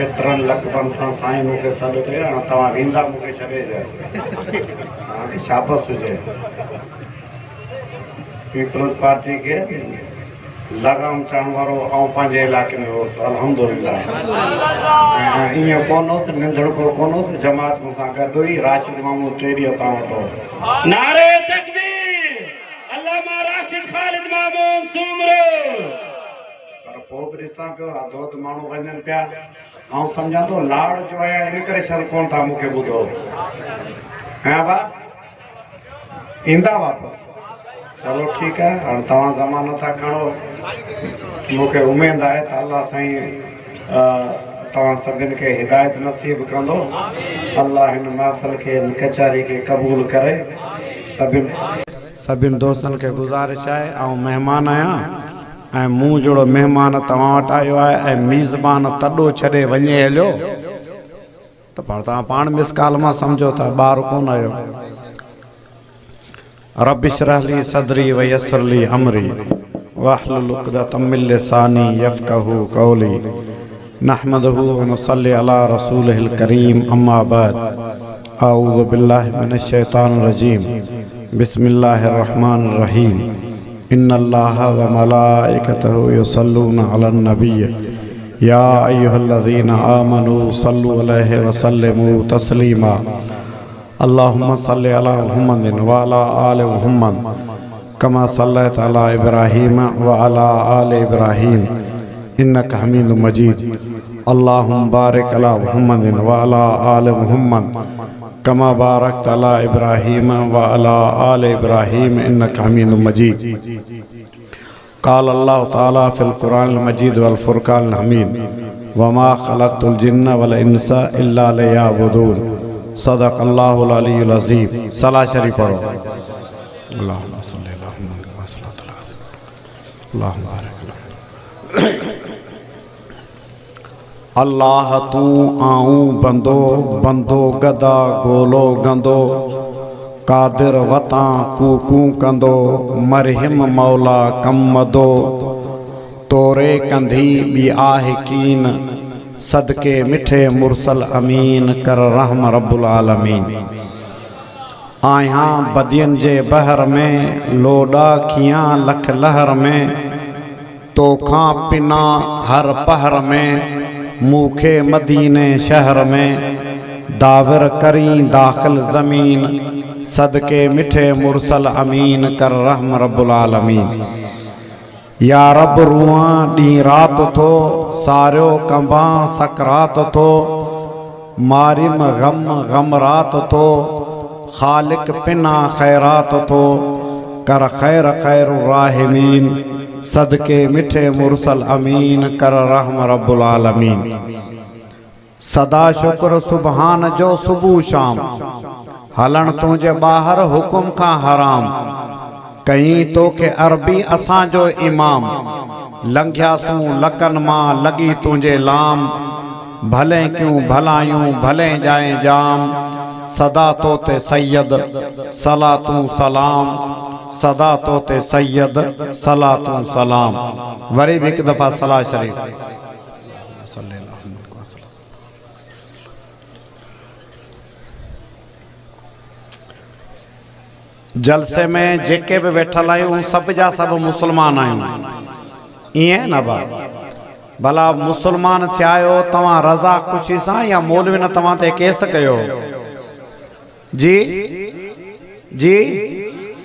एतिरनि लक़बनि सां साईं मूंखे सॾु कयो, हाणे तव्हां वेंदा मूंखे छॾे ॾियो, हाणे शाबस हुजे। पीपल्स पार्टी के लगाम चढ़ण वारो ऐं पंहिंजे इलाइक़े में हुउसि, अल्हम्दुलिल्लाह। ईअं कोन हो त निंदड़को कोन हो त जमात मूंसां गॾु हुई, राशिद महमूद टेडी असां वटि हो। नारे तकबीर, अल्लामा राशिद ख़ालिद मामून सूमरो। पर पोइ बि ॾिसां पियो हदोद माण्हू वञनि पिया, ऐं सम्झां थो लाड़ जो आहियां इन करे शल कोन था मूंखे ॿुधो। हा भाउ ईंदा वापसि, चलो ठीकु आहे, हाणे तव्हां ज़मानो था खणो। मूंखे उमेदु आहे त अलाह साईं तव्हां सभिनि खे हिदायत नसीब कंदो। अलाह हिन महफ़िल खे, हिन कचहरी खे क़बूल करे। सभिनि दोस्तनि खे गुज़ारिश आहे, ऐं महिमान आहियां ऐं मूं जहिड़ो महिमान तव्हां वटि आयो आहे ऐं मेज़बान तॾो छॾे वञे हलियो त पर तव्हां पाण मिस काल मां सम्झो था, ॿार कोन आयो। रब इश्रह ली सदरी व यस्सिर ली अमरी वहलुल उक़दतम मिन लिसानी यफ़क़हू क़ौली नहमदहू व नसल्ली अला रसूलिहिल करीम अम्मा बाद अऊज़ु बिल्लाहि मिनश शैतानिर रजीम बिस्मिल्लाहिर रहमानिर रहीम इन्नल्लाहा व मलाइकतहू युसल्लूना अलन नबिय्य या अय्युहल्लज़ीना आमनू सल्लु अलैहि व सल्लिमू तस्लीमा अल्लाहुम्मा सल्लि अला मुहम्मदिन व अला आलि मुहम्मद कमा सल्लैत अला इब्राहीम व अला आलि इब्राहीम इन्नका हमीदुम मजीद अल्लाहुम्मा बारिक अला मुहम्मदिन व अला आलि मुहम्मद कमा बारकत अला इब्राहीम व अला आलि इब्राहीम इन्नका हमीदुम मजीद। क़ाल अल्लाहु तआला फ़िल क़ुरानिल मजीद वल फ़ुरक़ानिल हमीद वमा ख़लक़तुल जिन्न वल इंसा इल्ला लियअबुदून सदक़ल्लाहुल अलीयुल अज़ीम। सलाह शरीफ पढ़ो। अल्लाहुम्मा सल्लि अला मुहम्मद व सल्लल्लाहु अलैहि अल्लाहुम्मा बारिक अल्लाह तू आऊं बंदो बंदो गदा गोलो गंदो कादिर वतां कूकू कंदो मरहिम मौला कमदो तोरे कंधी बि आहे कीन सदके मिठे मुरसल अमीन कर रहम रब्बुल आलमीन। आहियां बदियन जे बहर में लोडा खियां लख लहर में तोखां पिना हर पहर में मूखे मदीने शहर में दावर करी दाखिल ज़मीन सदके मिठे मुरसल अमीन कर रहम रब्बुल आलमीन। या रब रुआ डी रात थो सारियो कंबा सकरात थो मारिम गम गम रात थो खालिक पिना खैरात थो कर खैर खैर राहिमीन सदके मिठे मुरसल अमीन कर रहम रब्बुल आलमीन। सदा शुक्र सुबहान जो सुबह शाम हलन तुझे ॿाहिर हुकुम खां हराम कहीं तोखे अरबी असां जो इमाम लंघियासूं लकन मां लगी तुझे लाम भले क्यों भलायूं भले जाए जाम सदा तोते सैयद सलातूं सलाम सदा तोते सैयद सलातूं सलाम। वरी भी एक दफ़ा सलाह शरीफ। जलसे में जेके भी वेठल आहियूं सब जा सब मुसलमान आहियूं, इएं न बा भला मुसलमान थिया आहियो तव्हां रज़ा ख़ुशी सां या मौलवी न तव्हां ते केस कयो? जी जी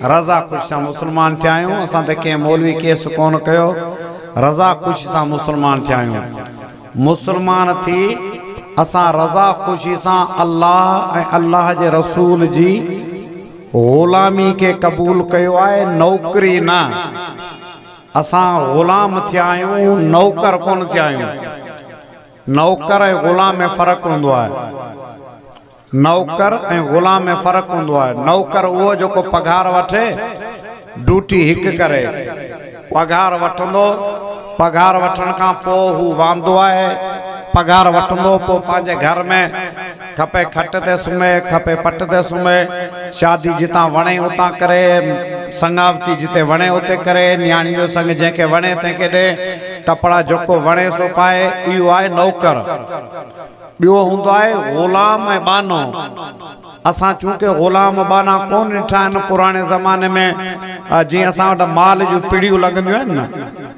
रज़ा ख़ुशी सां मुसलमान थिया आहियूं, असां ते कंहिं मौलवी केस कोन कयो, रज़ा ख़ुशी सां मुसलमान थिया आहियूं। मुसलमान थी असां रज़ा ख़ुशी सां अल्लाह ऐं अल्लाह जे रसूल जी ग़ुलामी के कबूल कयो आहे, नौकरी न। असां ग़ुलाम थिया आहियूं, नौकर कोन थिया आहियूं। नौकर ऐं ग़ुलाम में फ़र्क़ु हूंदो आहे। नौकर ऐं ग़ुलाम में फ़र्क़ु हूंदो आहे। नौकर उहो जेको पघार वठे, ड्यूटी हिकु करे, पघार वठंदो, पघार वठण खां पोइ हू वांदो आहे, पघार वठंदो पोइ पंहिंजे घर में खपे खट ते सुम्हे, खपे पट ते सुम्हे, शादी जितां वणे उतां करे, संगावती जिते वणे उते करे, न्याणी जो संग जंहिंखे वणे तंहिंखे ॾे, कपिड़ा जेको वणे सो पाए, इहो आहे नौकर। ॿियो हूंदो आहे ग़ुलाम ऐं बानो। असां चूंकि ग़ुलाम बाना कोन ॾिठा आहिनि पुराणे ज़माने में, जीअं असां वटि माल जूं पीढ़ियूं लॻंदियूं आहिनि न,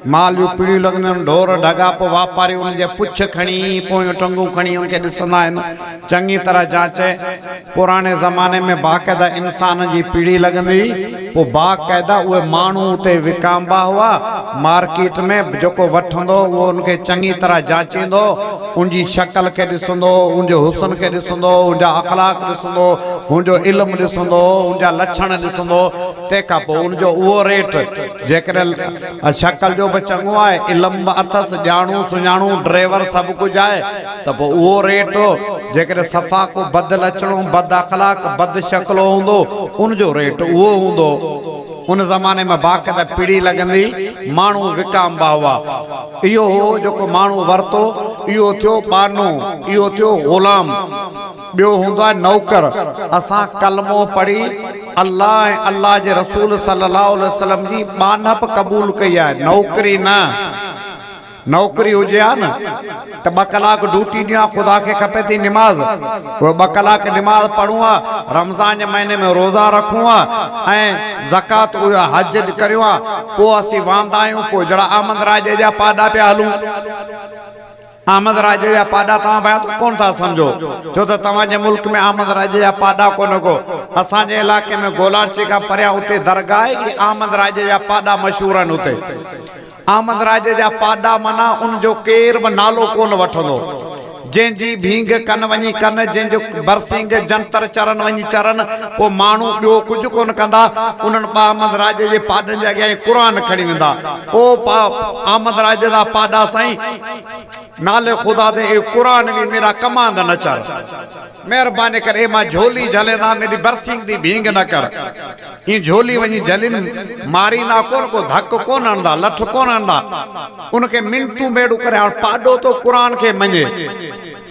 माल जूं पीढ़ियूं लॻंदियूं आहिनि, ढोर ढगा, पोइ वापारी उनजे पुछ खणी पोइ टंगूं खणी उनखे ॾिसंदा आहिनि, चङी तरह जांचे। पुराणे ज़माने में बाक़ाइदा इंसान जी पीढ़ी लॻंदी, पोइ बाक़ाइदा उहे माण्हू उते विकामबा हुआ मार्केट में, जेको वठंदो उहो उनखे चङी तरह जांचींदो, उनजी शक्ल खे ॾिसंदो, उनजो हुस्न खे ॾिसंदो, उनजा अख़लाक ॾिसंदो, उनजो इल्मु ॾिसंदो, उनजा लक्षण ॾिसंदो, तंहिंखां पोइ उनजो उहो रेट, जेकॾहिं शक्ल जो बि चङो आहे, इल्मु बि अथसि, ॼाणू सुञाणू ड्राइवर सभु कुझु आहे, त पोइ उहो रेट हो। जेकॾहिं सफ़ा को बद लक्षणो, बद अख़लाक, बद शक्लो हूंदो, उनजो रेट उहो हूंदो। उन ज़माने में बाक़ाइदा पीढ़ी लॻंदी, माण्हू विकामबा हुआ। इहो हो जेको माण्हू वरितो, इहो थियो बानो, इहो थियो ग़ुलाम। ॿियो हूंदो आहे नौकर। असां कलमो पढ़ी अल्लाह ऐं अल्लाह जे रसूल सल्लल्लाहु अलैहि वसल्लम जी बानप क़बूल कई आहे, नौकरी न। नौकरी हुजे हा न त 2 कलाक ड्यूटी ॾियां, ख़ुदा खे खपे थी निमाज़, उहे 2 कलाक निमाज़ पढ़ूं आहे, रमज़ान जे महीने में रोज़ा रखूं आहे ऐं ज़कात उहा हज करियूं आहे, पोइ असीं वांदा आहियूं, पोइ जहिड़ा आमद राजे जा पाॾा पिया हलूं। आमद राजे जा पाॾा तव्हां भाई तो कोन था सम्झो, छो त तव्हांजे मुल्क में आमद राजे जा पाॾा कोन को। असांजे इलाइक़े में गोलाची खां परियां उते दरगाह आहे, आमद राजे जा पाॾा मशहूर आहिनि उते। आमद राजे जा पाॾा माना उनजो केर बि नालो कोन वठंदो, जंहिंजी भींग कन वञी कन, जंहिंजो बरसिंग जंतर चरन वञी चरन, पोइ माण्हू ॿियो कुझु कोन कंदा, उन्हनि आमद राजे जे पाॾनि जे अॻियां क़ुर खणी वेंदा। ओ आमद राजे जा पाॾा साईं, नाले ख़ुदा दे क़ुर भी मेरा कमांद न चर, महिरबानी करे मां झोली झलेंदा, मेरी बरसिंग दी भींग न कर। ई झोली वञी झलिन मारींदा कोन, को धक कोन हणंदा, लठ कोन हणंदा, उनखे मिनटूं बेड़ू करे। हाणे पाॾो तो क़ुर खे मञे,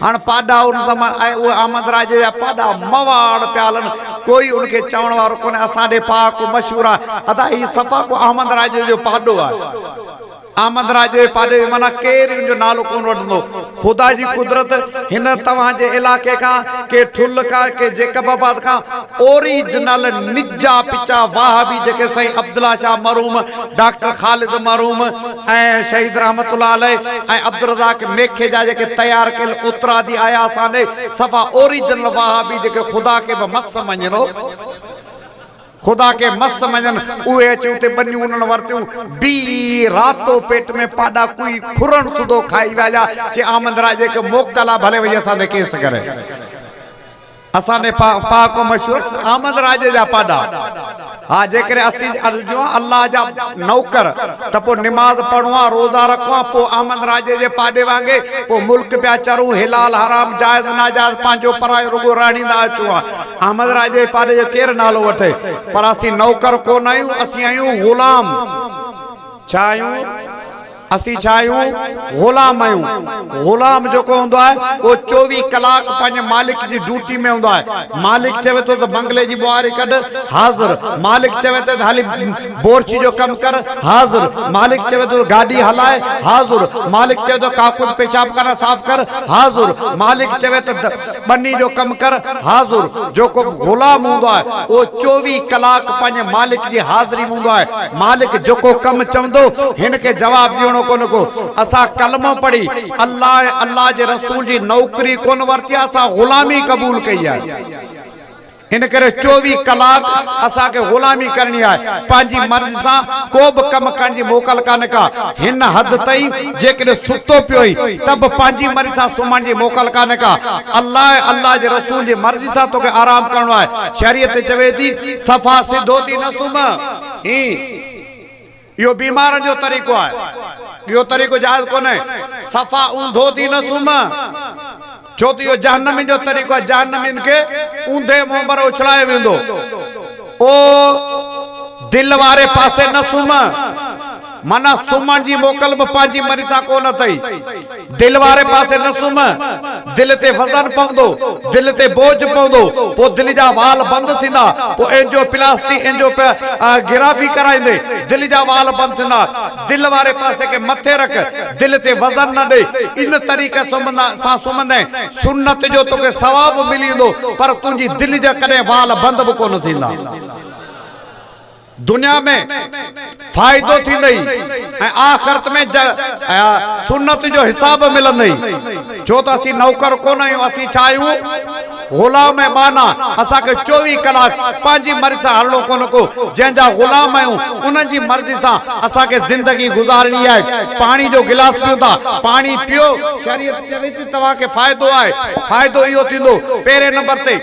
हाणे पाॾा उन ज़माने आहे, उहे आमद राजे जा पाॾा मवाड़ पिया हलनि, कोई उनखे चवण वारो कोन्हे। असां ॾे पाक मशहूर आहे, अदा ही सफ़ा को आमद राजे जो पाॾो आहे। आमद राजे पाॾे माना केरु इनजो नालो कोन वठंदो। ख़ुदा जी कुदरत हिन तव्हांजे इलाइक़े खां, के ठुल खां, के जेकबाबाद खां ओरिजिनल निजा पिचा वाहबी जेके साईं अब्दुल्ला शाह मरहूम, डॉक्टर ख़ालिद मरहूम ऐं शहीद रहमतुल्लाह अलैह ऐं अब्दुल रज़ाक मेखे जा जेके तयार कयल उतरादी आया असांजे, सफ़ा ओरिजिनल वाहबी जेके ख़ुदा खे बि मस मञनो, ख़ुदा के मस मञन, उहे अची उते बनियूं उन्हनि वरितियूं, बी रातो पेट में पाॾा कोई खुरण सुधो खाई विया, जे आमद राजे खे मोकल आहे, भले वही असांजे केस करे। असांजे पाक मशहूर आमद राजे जा पाॾा। हा, जेकॾहिं असीं अल्लाह जा नौकर, त पोइ निमाज़ पढ़ूं आहे, रोज़ा रखूं आहे, पोइ आमद राजे जे पाॾे वांगे पोइ मुल्क पिया चरूं, हिलाल हराम जाइज़ नाजाइज़ पंहिंजो परायो रुगो राणींदा अचूं आहे। आमद राजे जे पाॾे जो केरु नालो वठे, पर असीं नौकर कोन आहियूं, असीं आहियूं ग़ुलाम। छा आहियूं असीं? छा आहियूं? ग़ुलाम आहियूं। ग़ुलाम जेको हूंदो आहे उहो 24 कलाक पंहिंजे मालिक जी ड्यूटी में हूंदो आहे। मालिक चवे थो त बंगले जी ॿुहारी कढ, हाज़िर। मालिक चवे थो त हाली बोरची जो कमु कर, हाज़िर। मालिक चवे थो गाॾी हलाए, हाज़िर। मालिक चवे थो काकुद पेशाब करणु साफ़ कर, हाज़िर। मालिक चवे थो बनी जो कमु कर, हाज़िर। जेको ग़ुलाम हूंदो आहे उहो 24 कलाक पंहिंजे मालिक जी हाज़िरी में हूंदो आहे। मालिक जेको कमु चवंदो हिन खे जवाबु ॾियणो कोन को। असां कलमो पढ़ी अल्लाह जे रसूल जी नौकरी कोन वरिती, असां ग़ुलामी क़बूल कई आहे। इन करे 24 कलाक असांखे ग़ुलामी करणी आहे, पंहिंजी मर्ज़ी सां को बि कमु करण जी मोकल कान्हे का। हिन हद ताईं जेकॾहिं सुतो पियो ई त बि पंहिंजी मर्ज़ी सां सुम्हण जी मोकल कान्हे का। अल्लाह जे रसूल जी मर्ज़ी सां तोखे आराम करणो आहे। शरीयत चवे थी सफ़ा सिधो थी न सुम्ह, इहो बीमारनि जो तरीक़ो आहे, इहो तरीक़ो जाइज़ कोन्हे। सफ़ा ऊंधो थी न सुम्ह, छो त इहो जहन्नमी जो तरीक़ो आहे। जहन्नमीन खे ऊंधे मुंहं पर उछलाए वेंदो। ओ दिल वारे पासे न सुम्ह, माना सुमन जी मोकल बि पंहिंजी मर्ज़ी सां कोन अथई। दिल वारे पासे न सुम, दिल ते वज़न पवंदो, दिल ते बोझ पवंदो, पोइ दिल जा वाल बंदि थींदा, पोइ एंजियोप्लास्टी एंजियोग्राफी कराईंदे दिल जा वाल बंदि थींदा। दिल वारे पासे के मथे रख, दिल ते वज़न न ॾे, इन तरीक़े सां सुम्हंदे सुन्नत जो तोखे सवाब मिली वेंदो, पर तुंहिंजी दिल जा कॾहिं वाल बंदि बि कोन थींदा। दुनिया में फायदो थींदई ऐं आख़िरत में सुन्नत जो हिसाब मिलंदई। छो त असीं नौकर कोन आहियूं, असीं छा आहियूं? गुलाम बाना। असांखे 24 कलाक पंहिंजी मर्ज़ी सां हलणो कोन को। जंहिंजा गुलाम आहियूं उन्हनि जी मर्ज़ी सां असांखे ज़िंदगी गुज़ारणी आहे। पाणी जो गिलास पियो था, पाणी पियो, शरीयत चवे थी तव्हांखे फ़ाइदो आहे। फ़ाइदो इहो थींदो, पहिरें नंबर ते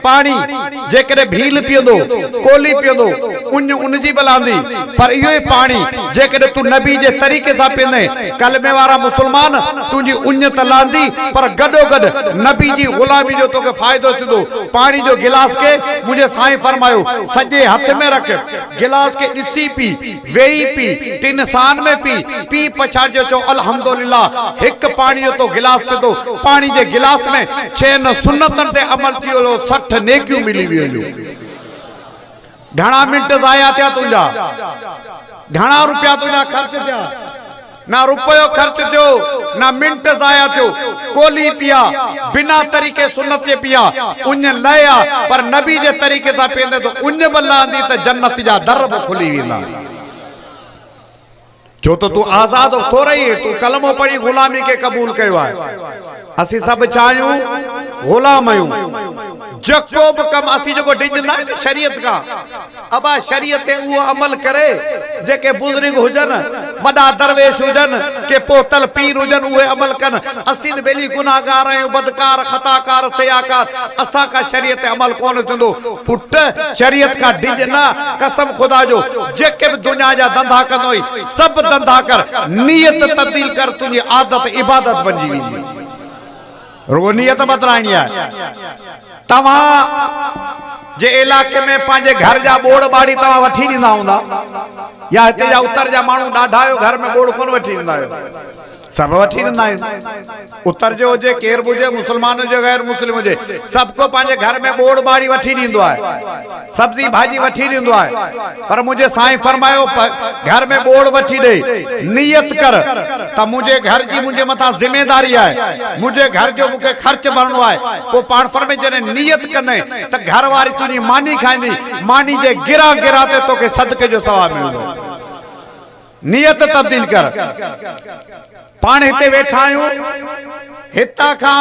पाणी जेकॾहिं भील पीअंदो, कोली पीअंदो, उनजी बलांदी, पर इहो ई पाणी जेकॾहिं तूं नबी जे तरीक़े सां पीअंदे, कलमे वारा मुस्लमान तुंहिंजी उञ त लांदी, पर गॾोगॾु नबी जी गुलामी जो तोखे फ़ाइदो थींदो। पाणी जो गिलास के मुंहिंजे साईं फरमायो सॼे हथ में रख, गिलास के ॾिसी पी, वेही पी, टिन सान में पी, पी पछाड़ियो चओ अल्हम्दुलिल्लाह, हिकु पाणी जो तो गिलास पीतो, पाणी जे गिलास में 6 सुन्नतनि ते अमल थी वियो, 60 नेकियूं मिली वियूं। घणा मिंट ज़ाया थिया तुंहिंजा, घणा रुपया तुंहिंजा ख़र्च थिया? ना रुपयो ख़र्च थियो, ना मिंट ज़ाया थियो। कोली पिया बिना तरीक़े सुन्नत जे पिया, उञ लया, पर नबी जे तरीक़े सां पीअंदे तो उञ बि लहंदी त जन्नत जा दर बि खुली वेंदा। छो तो तू आज़ाद थो रही, तू कलमो पढ़ी गुलामी के कबूल कयो आहे। असीं सभु चाहियूं गुलाम आहियूं। जको बि कम असीं जेको डिॼंदा आहियूं शरीयत खां, अबा शरीयत ते उहो अमल करे जेके बुज़ुर्ग हुजनि, वॾा दरवेश हुजनि, के पोतल पीर हुजनि, उहे अमल कनि। असीं त बेली गुनाहगार आहियूं, बदकार, खताकार, सयाकार, असां का शरीयत ते अमल कोन थींदो। पुट शरीयत खां डिॼ न, कसम खुदा जो, जेके बि दुनिया जा धंधा कंदो सभु धंधा कर, नियत तब्दील कर, तुंहिंजी आदत इबादत बणिजी वेंदी। रुगो नियत बदलाइणी आहे। तव्हां जे इलाके में पंहिंजे घर जा बोड़ बाड़ी तव्हां वठी ॾींदा हूंदा, या हिते जा उत्तर जा माण्हू ॾाढा आहियो, घर में बोड़ कोन वठी ॾींदा आहियो? सभु वठी ॾींदा आहिनि। उत्तर जो हुजे, केर बि हुजे, मुस्लमान हुजे, गैर मुस्लिम हुजे, सबको पंहिंजे घर में बोड़ बाड़ी वठी ॾींदो आहे, सब्जी भाॼी वठी ॾींदो आहे। पर मुंहिंजे साईं फरमायो घर में बोड़ वठी ॾे, नियत कर त मुंहिंजे घर जी मुंहिंजे मथां ज़िमेदारी आहे, मुंहिंजे घर जो मूंखे ख़र्च भरणो आहे। पोइ पाण फरमाए जॾहिं नियत कंदे त घर वारी तुंहिंजी मानी खाईंदी, मानी जे गिरा गिरा ते तोखे सदके जो सवाब मिलंदो। नियत तब्दील कर। पाण हिते वेठा आहियूं, हितां खां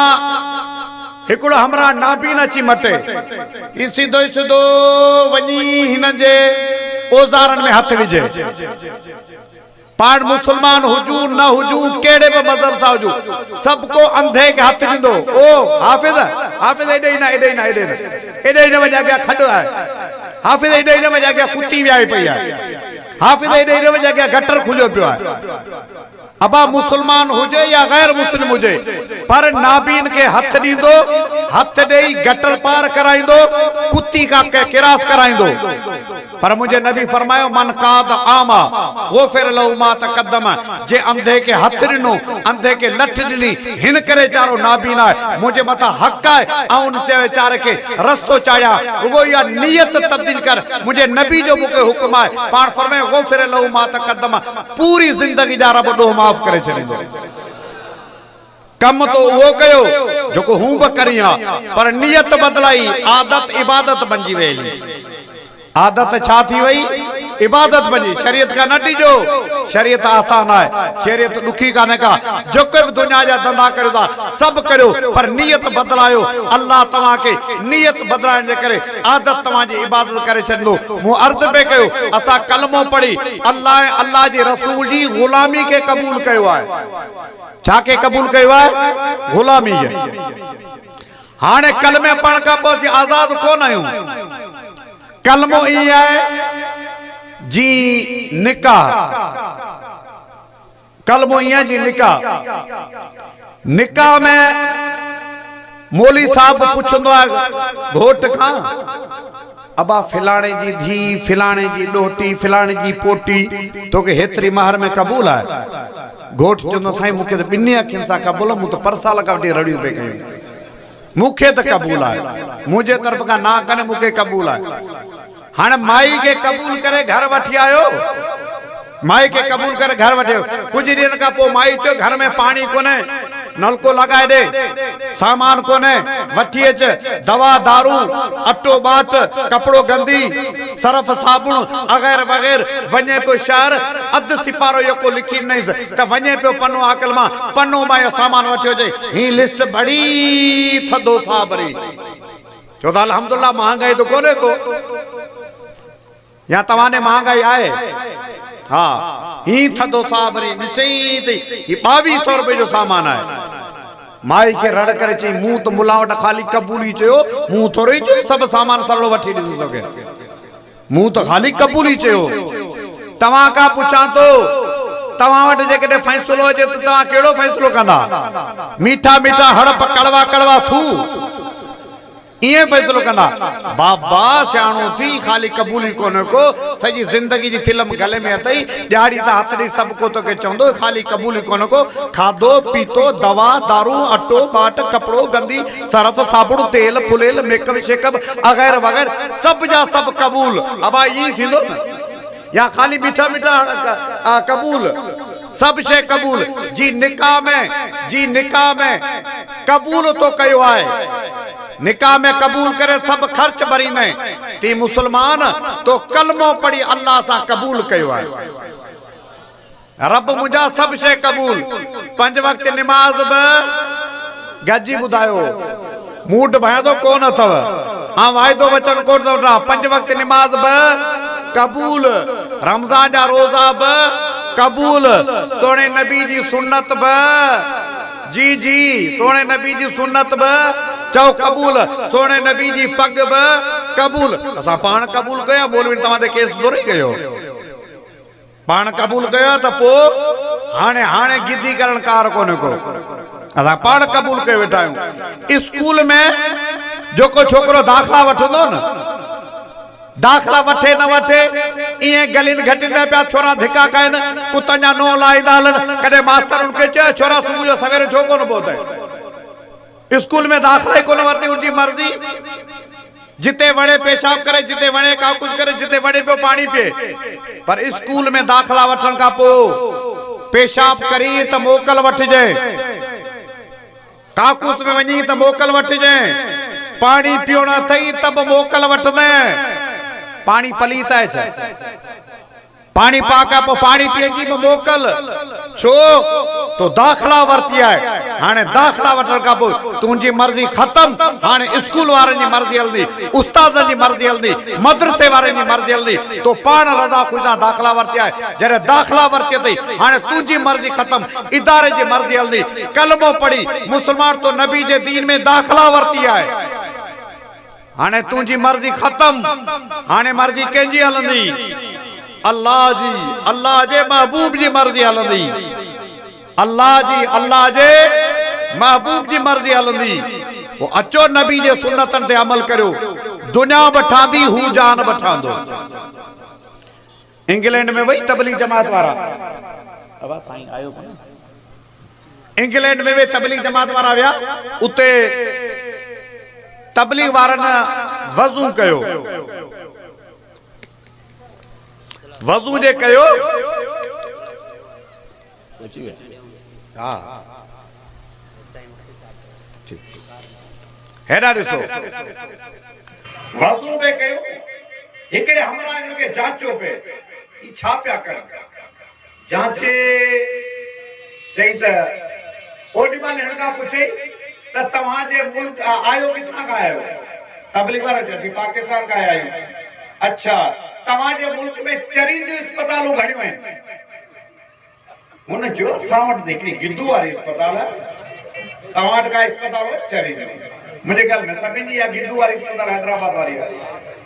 हिकिड़ो हमरा नाबीन अची मटे, ही सिधो ई सिधो वञी हिन जे औज़ारनि में हथ विझे। पाण मुस्लमान हुजूं न हुजूं, कहिड़े बि मज़हब सां हुजूं, सबको अंधे के हथ ॾींदो। ओ हाफ़िज़, हाफ़िज़ एॾे ई न, एॾे ई न, एॾे न, एॾे ई न वञ, अॻियां खॾो आहे। हाफ़िज़ एॾे ई न वञ, अॻियां कुती वियाही पई आहे। हाफ़िज़ एॾे ई न वञ, अॻियां गटर खुलियो पियो आहे। अबा मुसलमान हुजे या गैर मुस्लिम हुजे, पर नाबीन के हथ ॾींदो, हथ ॾेई गटर पार कराईंदो, कुत्ती का किरास कराईंदो। पर मुझे नबी फरमायो मन काद आमा गोफिर लहू मा तक़द्दम, जे अंधे के हथ ॾिनो, अंधे के लठ ॾिनी, हिन करे चारो नाबीन आहे, मुझे मथा हक़ आहे ऐं उन वेचारे के रस्तो चाढ़िया। रुगो या नियत तब्दील कर, मुझे नबी जो मूंखे हुक्म आहे। पाण फरमायो गोफिर लहू मा तक़द्दम, पूरी जिंदगी जा रब ॾोह माफ़ करे छॾींदो। कम तो वो कयो जो हूं बि करी आहे, पर नियत बदलाई, आदत इबादत बणिजी वई। आदत छा थी वई? इबादत बनी। शरीयत का न ॾिजो, शरीयत आसान है, शरीयत दुखी काने का। जो कोई भी दुनिया जा धंधा करो था सब करो, पर नियत बदलायो। अल्लाह तव्हां के नियत बदलाइण जे करे आदत तव्हां जी इबादत करे छॾंदो। मूं अर्ज़ पे कयो, असां कलमो पढ़ी अल्लाह अल्लाह जे रसूल जी गुलामी के कबूल कयो आहे। छा के कबूल कयो आहे? गुलामी के। हाणे कलमे पढ़ण खां पोइ असीं आज़ाद कोन आहियूं। कलमो ई है जी निकाह, कलमो ई है जी निकाह। निकाह में मौली साहब पुछंदो है घोट खां अबा फिलाणे जी धी, फिलाणे जी ॾोटी, फिलाणे जी पोटी, तोखे हेतिरी महर में क़बूल आहे? घोट चवंदो साईं मूंखे त ॿिन्ही अखियुनि सां क़बूल आहे, मूं त पर साल खां वठी रड़ियूं पे कयूं, मूंखे त क़बूल आहे, मुंहिंजे तरफ़ खां ना कने मूंखे क़बूल आहे। हाणे माई खे क़बूल करे घर वठी आयो, माई खे क़बूल करे घर वठी आयो, कुछ ॾींहंनि खां पोइ माई चयो घर में पाणी कोन्हे, नलको लगाए दे, सामान कोने, वठी अच, दवा दारू, अटो बाट, कपड़ो गंदी, सरफ साबुण अगैर वगैर, वने पे शहर अध सिपारो यको लिखी नहीं त वने पे पन्नो आकल मां पन्नो मां सामान वठियो जे, ही लिस्ट बड़ी थदो साबरी चौथा अल्हम्दुलिल्लाह महंगाई तो कोने को या तवाने महंगाई आए। हाँ ही थदो साबरी ॾिठई त ही 2200 रुपए जो सामान आहे। माई के रड़ करे चई मुंह तो मुला वटि खाली क़बूली चयो, मुंह थोड़ी चयो सब सामान सड़ो वठी ॾींदो तोखे, मुंह तो खाली क़बूली चयो। तव्हां का पुछां तो तव्हां वटि जेकॾहिं फ़ैसिलो अचे त तव्हां कहिड़ो फ़ैसिलो कंदा? मीठा मीठा हड़प कड़वा कड़वा थू ये फैसलो कंदा? बाबा सियाणो थी खाली क़बूली कोने को, सजी जिंदगी जी फिल्म गले में अथई, ॾियारी त हथ ॾेई सभु को तोखे चवंदो खाली क़बूली कोने को, खाधो पीतो दवा दारू अटो बाट कपड़ो गंदी सरफ साबुण तेल फुलेल मेकअप शेकअप अगैर वगैर सब जा सब क़बूल। अब ये थींदो न या खाली मीठा मीठा क़बूल, सब शे क़बूल जी निकाह में क़बूल तो कयो आहे, निकाह में कबूल करे सब खर्च भरी ने ती मुसलमान तो कलमो पढ़ी अल्लाह सा कबूल कयो है। रब मुझा सब शे कबूल, 5 वक्त नमाज ब गजी बुधायो, मूड भादो कोन अथव, हां वायदो वचन कोन अथव, 5 वक्त नमाज ब कबूल, रमजान जा रोजा ब कबूल, सोने नबी जी सुन्नत ब जी जी सोने नबी जी सुन्नत ब चौ कबूल, सोने नबी जी पग ब कबूल। असा पान कबूल कया, मौलवी तव्हां ते केस थोड़ी कयो, पान कबूल कयो त पो हाणे गिद्दी करण कार कोने को, असा पान कबूल कयो वेठा आहियूं। स्कूल में जेको छोकरो दाखला वठंदो न, दाखला वठे न वठे इए गलिन घटिन में पिया छोरा धिका कन, कुतन जा नो लाइदा हलन, कदे मास्टर उनके चयो छोरा सुबह जो सवेरे छो कोन पहुते, स्कूल में दाखला ही कोन वरती, उनकी मर्जी, जिते वणे पेशाब करे, जिते वणे काकुस करे, जिते वणे पे पानी पे, पर स्कूल में दाखला वठन का पो पेशाब करी त मोकल वठ जाए, काकुस में वनी त मोकल वठ जाए, पानी पियोना थई तब मोकल वठने, पानी पलीत है छा, पानी पाका पो पानी पिएगी में मोकल छो तो दाखला वरती है। हाने दाखला वठण का पो तुंजी मर्जी खत्म, हाने स्कूल वारन जी मर्जी हलदी, उस्तादन जी मर्जी हलदी, मदरसे वारन जी मर्जी हलदी, तो पान रजा खुजा दाखला वरती है। जरे दाखला वरती थई हाने तुंजी मर्जी खत्म, इदारे जी मर्जी हलदी, कलमो पढ़ी मुसलमान तो नबी जे दीन में दाखला वरती है, हाने तुंजी मर्जी खत्म, हाने मर्जी केंजी हलंदी? अल्लाह जे महबूब जी मर्जी हलंदी, अल्लाह जे महबूब जी मर्जी हलंदी। वो अचो नबी जे सुन्नतन ते अमल करो, दुनिया बठांदी हु जान बठांदो। इंग्लैंड में वही तबलीग जमात वारा, अब साईं आयो कोन, इंग्लैंड में वे तबलीग जमात वारा विया, उते तबलीग वारन वज़ू कयो, वज़ू जे कयो, हाँ हेरा ॾिसो वज़ू पे कयो, हिकड़े हमरा इनके जांचो पे ई छा पिया कर, जांचे चई त ओडी मां हिनका पुछे त तव्हां जे मुल्क आयो किथां का आयो, तबलीग वारा जसी पाकिस्तान का आयो, अच्छा तव्हां जे मुल्क में चरिंदियूं अस्पतालूं घणियूं आहिनि? हुन जो असां वटि हिकिड़ी गिद्दू वारी अस्पताल आहे, तव्हां वटि का अस्पताल चरिंदियूं, मुंहिंजे ख्याल में सभिनी जी गिद्दू वारी अस्पताल हैदराबाद वारी आहे,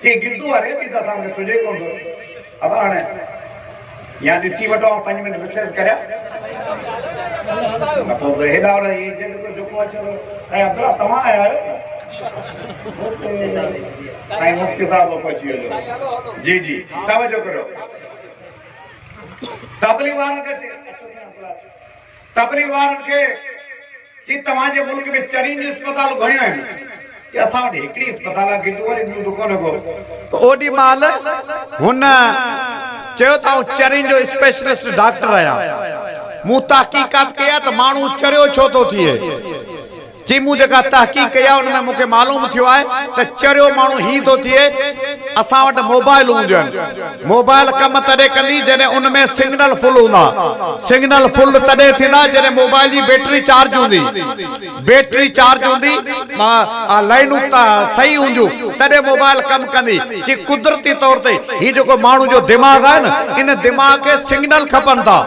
की गिद्दू वारी बि त असांखे सुझे कोन थो। अब हाणे या ॾिसी वठो 5 मिनट मैसेज करिया न पोइ हेॾा वारा जेको अचो ऐं अब्दुल्ला तव्हां आया आहियो, ऐं मुफ्ती साहब पहुची वियो जी जी तवजो करो तबलीग वारनि खे कि तव्हांजे मुल्क में चरीन अस्पताल घणियूं आहिनि कि असां वटि हिकिड़ी अस्पताल आहे गिंदू वारी ॿियूं कोन को ओॾी महिल हुन चयो त आउं चरीन जो स्पेशलिस्ट डॉक्टर आहियां मूं तहकीकात कया त माण्हू चरियो छो थो थिए जी मूं जेका तहकीक कया उनमें मूंखे मालूम थियो आहे त चरियो माण्हू ही थो थिए असां वटि मोबाइल हूंदियूं आहिनि मोबाइल कम तॾहिं कंदी जॾहिं उनमें सिग्नल फुल हूंदा सिग्नल फुल तॾहिं थींदा जॾहिं मोबाइल जी बैटरी चार्ज हूंदी लाइनूं सही हूंदियूं तॾहिं मोबाइल कम कंदी जी कुदरती तौर ते ही जेको माण्हू जो दिमाग़ आहे न इन दिमाग़ खे सिग्नल खपनि था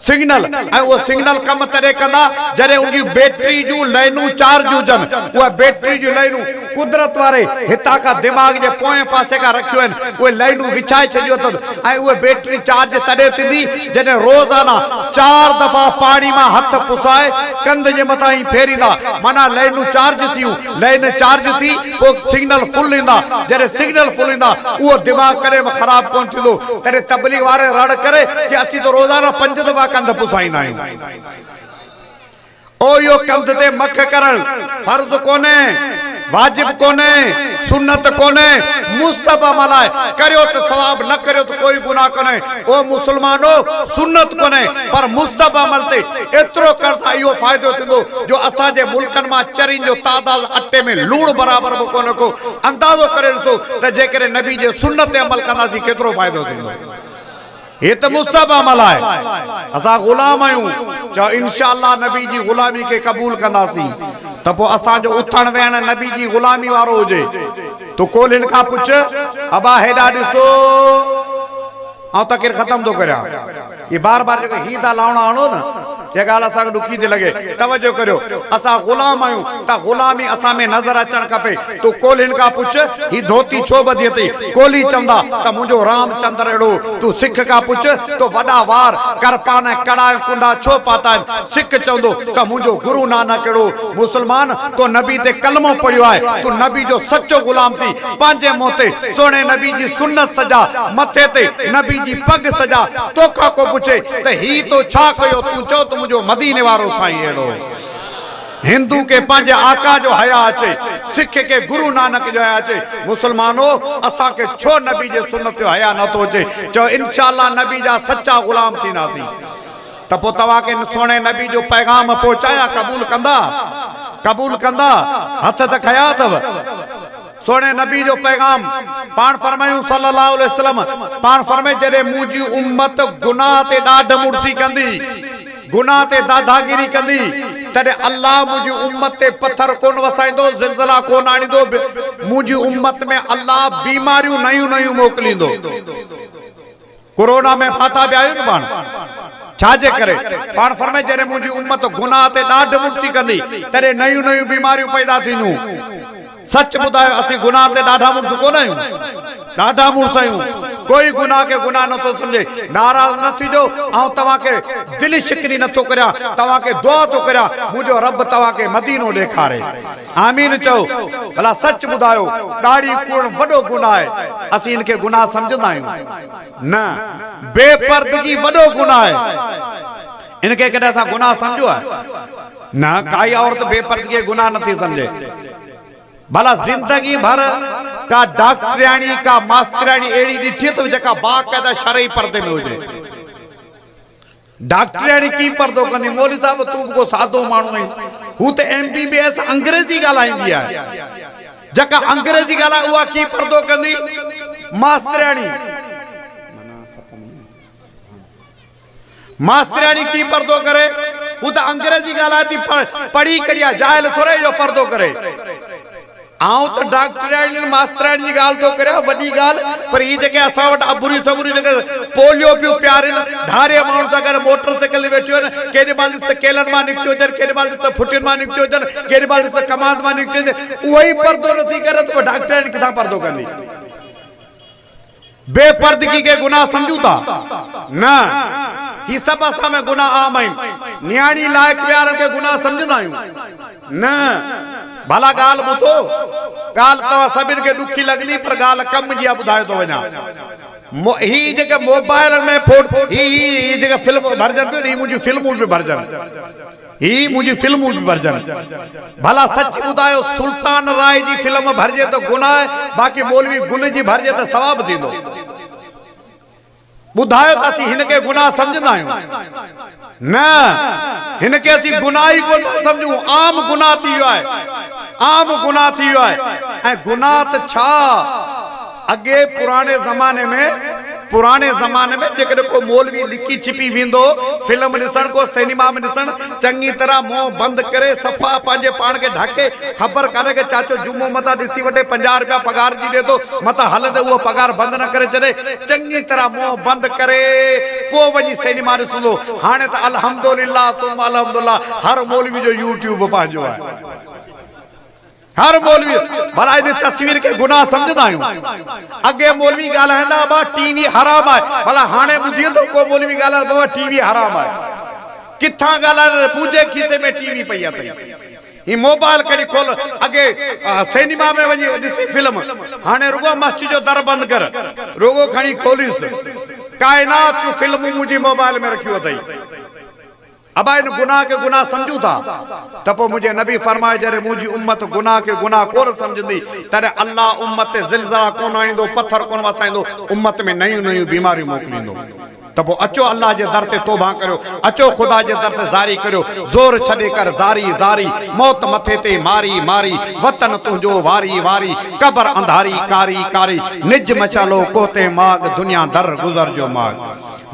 सिग्नल ऐं उहो सिग्नल कम तॾहिं कंदा जॾहिं उनजी बैटरी जूं लाइनूं चार्ज हुजनि उहा बैटरी जूं लाइनूं कुदरत वारे हितां खां दिमाग़ जे पोएं पासे खां रखियूं आहिनि उहे लाइनूं विछाए छॾियो अथनि ऐं उहे बैटरी चार्ज तॾहिं थींदी जॾहिं रोज़ाना 4 दफ़ा पाणी मां हथ पुसाए कंध जे मथां ई फेरींदा माना लाइनूं चार्ज थियूं लाइन चार्ज थी पोइ सिग्नल फुल ईंदा जॾहिं सिग्नल फुल ईंदा उहो दिमाग़ कॾहिं बि ख़राबु कोन थींदो तॾहिं तबलीग वारे रड़ करे कि असीं त रोज़ाना 5 दफ़ा कंध पुसाईंदा आहियूं ओ यो कंध ते मख करण फर्ज कोने वाजिब कोने सुन्नत कोने मुस्तहब अमल है करियो तो सवाब न करियो तो कोई गुनाह कोने ओ मुसलमानो सुन्नत कोने पर मुस्तहब अमल ते एतरो कर सा यो फायदो थिंदो जो असा जे मुल्कन मा चरिन जो तादाद अट्टे में लूण बराबर बि कोन को अंदाजो करे ॾिसो त जेकरे नबी जे सुन्नत ते अमल कंदासी केतरो फायदो थिंदो ये तो मुस्तहब अमल है असा गुलाम आयूं जो इंशाअल्लाह नबी जी गुलामी के कबूल कंदासी त पोइ असांजो उथण वेहण नबी जी गुलामी वारो हुजे तो कोल हिन खां पुछ अबा हेॾा ॾिसो ऐं तकीर ख़त्म थो करियां ये बार बार जेको ही था लावणा आणो न ये ॻाल्हि असांखे ॾुखी थी लॻे तवजो करियो असां ग़ुलाम आहियूं त ग़ुलामी असां में नज़र अचणु खपे तूं कोल हिन खां पुछ ही धोती छो ॿधी अथई कोली चवंदा त मुंहिंजो रामचंद्र अहिड़ो तूं सिख खां पुछ तो वॾा वार करपान कड़ा कुंडा छो पाता आहिनि सिख चवंदो त मुंहिंजो गुरु नानक अहिड़ो मुस्लमान तो नबी ते कलमो पढ़ियो आहे तूं नबी जो सचो ग़ुलाम थी पंहिंजे मुंहं ते सोने नबी जी सुन्नत सजा मथे ते नबी जी पग सजा तोखां को पुछे त ही तो छा कयो तूं चओ त मुंहिंजो मदीने वारो साईं अहिड़ो हिंदू के पंहिंजे आका जो हया अचे सिख के गुरु नानक जो हया अचे मुसलमानो असां के छो नबी जे सुन्नत जो हया नथो अचे चओ इंशाअल्लाह नबी जा सच्चा ग़ुलाम थींदासीं त पोइ तव्हां के सोने नबी जो पैगाम पहुचाया कबूल कंदा हथ त खया अथव सोने नबी जो पैगाम पान फरमायूं सल्लल्लाहु अलैहि वसल्लम पान फरमाए जॾहिं मुंहिंजी उम्मत गुनाह ते ॾाढ मुड़सी कंदी गुनाह ते दादागिरी कंदी तॾहिं अल्लाह मुंहिंजी उम्मत ते पत्थर कोन वसाईंदो ज़िलज़ला कोन आणींदो मुंहिंजी उम्मत में अल्लाह बीमारियूं नयूं नयूं मोकिलींदो कोरोना में फाथा पिया आहियूं न पाण छाजे करे पाण फरमाए जॾहिं मुंहिंजी उम्मत गुनाह ते ॾाढ मुड़सी कंदी तॾहिं नयूं नयूं बीमारियूं पैदा थींदियूं सच बुधायो असीं गुनाह ते ॾाढा मुड़स कोन आहियूं ॾाढा मुड़स आहियूं कोई गुनाह के गुनाह नथो समझे नाराज़ न थीजो ऐं तव्हांखे दिलि शिकरी नथो करियां तव्हांखे दुआ थो करियां मुंहिंजो रब तव्हांखे मदीनो ॾेखारे आमीन चओ भला सच ॿुधायो ॾाढ़ी कूड़ण वॾो गुनाह आहे असीं इनखे गुनाह सम्झंदा आहियूं न बेपर्दगी वॾो गुनाह आहे इनखे कॾहिं असां गुनाह सम्झो आहे न काई औरत बेपर्दगी गुनाह नथी सम्झे भला जिंदगी भर का डॉक्टराणी का मास्तराणी एड़ी ॾिठी त जेका बाक़ायदा शरई पर्दे में हुजे डॉक्टराणी की पर्दो कंदी मौलवी साहब तू को सादो माण्हू आहीं हू त MBBS अंग्रेजी ॻाल्हाईंदी आहे जेका अंग्रेजी ॻाल्हाए उहा की पर्दो कंदी मास्तराणी की पर्दो करे हू त अंग्रेजी ॻाल्हाए थी पढ़ी करी जाहिल थोरे जो पर्दो करे आऊं तो डॉक्टराणी मास्तराणी जी ॻाल्हि थो करियां वॾी ॻाल्हि पर ही जेके असां वटि अबुरी सबुरी जेके पोलियो पियूं पियारनि धारे माण्हुनि सां गॾु मोटरसाइकिल ते वेठियूं आहिनि केॾी महिल ॾिस त केलनि मां निकितियूं हुजनि केॾी महिल ॾिस त फुटियुनि मां निकितियूं हुजनि केॾी महिल ॾिस त कमांद मां निकितियूं हुजनि उहो ई पर्दो नथी करे त डॉक्टराणी किथां पर्दो कंदी बेपर्दगी के गुनाह समझूं था न ही सब असां में गुनाह आम आहिनि न्याणी लाइक़ प्यार के गुनाह समझंदा आहियूं न भला गाल ॿुधो, गाल तव्हां सभिनि खे ॾुखी लॻंदी पर गाल कम जी ॿुधायो थो वञा। ही जेके मोबाइल में फोटो ही जेके फिल्म भरजन पियो, ही मुंहिंजी फिल्मूं बि भरजन, ही मुंहिंजी फिल्मूं बि भरजन। भला सच ॿुधायो, सुल्तान राय जी फिल्म भरजे त गुनाह आहे, बाक़ी मौलवी गुल जी भरजे त सवाब थींदो। ॿुधायो त असीं हिनखे गुनाह सम्झंदा आहियूं? न, हिनखे असीं गुनाह ई कोन था सम्झूं, आम गुनाह थी वियो आहे, आम गुनाह थी वियो आहे। ऐं गुनाह त छा, अॻे पुराणे ज़माने में जेकॾहिं को मौलवी लिकी छिपी वेंदो फिल्म ॾिसण, को सिनेमा में ॾिसण, चङी तरह मुंहुं बंदि करे सफ़ा पंहिंजे पाण खे ढके, ख़बर कान्हे कि चाचो जुमो मथां ॾिसी वठे 50 रुपया पगार जी ॾे थो, मथां हलंदे उहो पगार बंदि न करे छॾे, चङी तरह मुंहुं बंदि करे पोइ वञी सिनेमा ॾिसंदो। हाणे त अल्हम्दुलिल्लाह सुम अल्हम्दुलिल्लाह हर मौलवी जो यूट्यूब पंहिंजो आहे, हर मौलवी। भला इन तस्वीर के गुनाह समझदा आहियूं? अगे मौलवी ॻाल्हाईंदा बा टीवी हराम आहे, भला हाणे ॿुधी तो को मौलवी ॻाल्हाए बाबा टीवी हराम आहे? किथां ॻाल्हाए? मुंहिंजे खीसे में टीवी पई आहे, ही मोबाइल कड़ी खोल, अगे सिनेमा में वञी ॾिसी फिल्म, हाणे रुगो मस्जिद जो दर बंदि कर, रुगो खणी खोलिस, कायनात जूं फिल्मूं मुंहिंजी मोबाइल में रखियो अथई। अब इन गुनाह के गुनाह समझू था त पोइ मुंहिंजे नबी फरमाए जॾहिं मुंहिंजी उम्मत गुनाह के गुनाह कोन समझंदी तॾहिं अल्लाह उम्मत ते ज़िलज़ला कोन आणींदो, पत्थर कोन वसाईंदो, उम्मत में नयूं नयूं बीमारियूं मोकिलींदो। त पोइ अचो अल्लाह जे दर ते तौबा करियो, अचो ख़ुदा जे दर ते ज़ारी करियो, ज़ोर छॾे कर ज़ारी ज़ारी, मौत मथे ते मारी मारी, वतन तुंहिंजो वारी वारी, क़बर अंधारी कारी कारी, निज मचालो कोते माग, दुनिया दर गुज़र जो माग।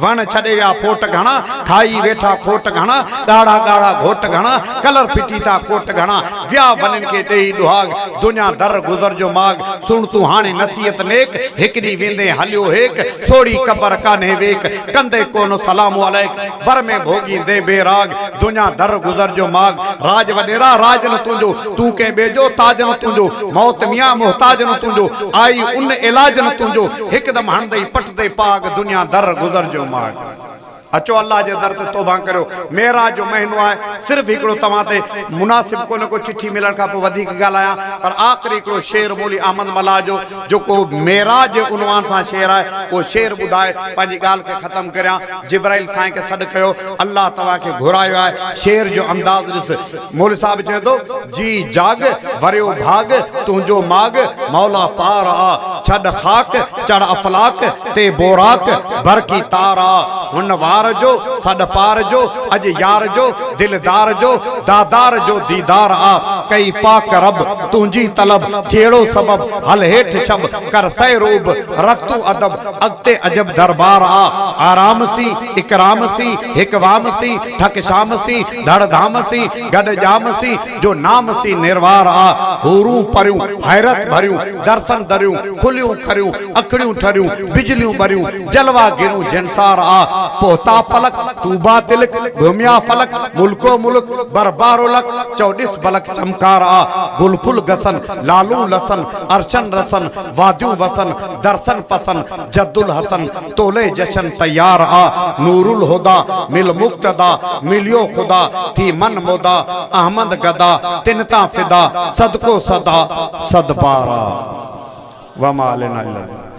वण छॾे विया फोट घणा, खाई वेठा खोट घणा, ॻाढ़ा ॻाढ़ा घोट घणा, कलर फिटी था कोट घणा, विया वञनि खे ॾेई ॾुहाग, दुनिया दर गुज़र जो माग। सुण तूं हाणे नसीहत नेक, हिकिड़ी वेंदे हलियो हेक, सोड़ी क़बर कान्हे वेक, कंदे कोन सलाम अलैक, बर में भोगी दे बेराग, दुनिया दर गुज़र जो माग। राज वॾेरा राज न तुंहिंजो, तूं कंहिं ॿिए जो ताज न तुंहिंजो, मौत मियां मोहताज न तुंहिंजो, आई उन इलाज न तुंहिंजो, हिकदमि हणंदई पट ते पाग, दुनिया दर गुज़र जो माग। अचो अल्लाह जे दर ते तौबा करियो। मेराज जो महीनो आहे, सिर्फ़ हिकिड़ो तव्हां ते मुनासिब कोन्हे को चिठी मिलण खां पोइ वधीक ॻाल्हायां, पर आख़िरी हिकिड़ो शेर मौली अहमद मल्ला जो जेको मेराज जे उनवान सां शेर आहे, उहो शेर ॿुधाए पंहिंजी ॻाल्हि खे ख़तमु करियां। जिब्राइल साईं खे सॾु कयो, अल्लाह तव्हांखे घुरायो आहे। शेर जो अंदाज़ ॾिस, मौली साहिब चए थो, जी जाग वरियो भाग, तुंहिंजो माग मौला पार आ, छॾ ख़ाक चढ़ अफलाक ते बोराक, बरकी तार आ, हुन वार जो सॾ पार जो, अॼु यार जो दिलदार जो, दादार जो दीदार आ, कई पाक रब तुंहिंजी तलब, थियड़ो सबब हल हेठ छब, कर सैरूब रख तू अदब, अॻिते अजब दरबार आ, आराम सी इकराम सी, हिकवाम सी ठक शाम सी, धड़ धाम सी गॾ जाम सी, जो नाम सी निर्वार आ, हूरूं परियूं हैरत भरियूं, दर्शन दरियूं खुलियूं खरियूं, अखड़ियूं ठरियूं बिजलियूं बरियूं, जलवा गिरूं जिनसार आ, पोता पलक तूबा तिलक, घुमिया फलक मुल्को मुल्क, बरबारो लक 24 बलक चमकार आ, गुलफुल गसन लालू लसन, अरशन रसन वादियूं वसन, दर्शन पसन जद्दुल हसन, तोले जशन तैयार आ, नूरुल हुदा मिल मुक्तदा, मिलियो खुदा थी मन मोदा, अहमद गदा तिनता फिदा, सदको सदा सदपारा। वमा अलैना इल्ला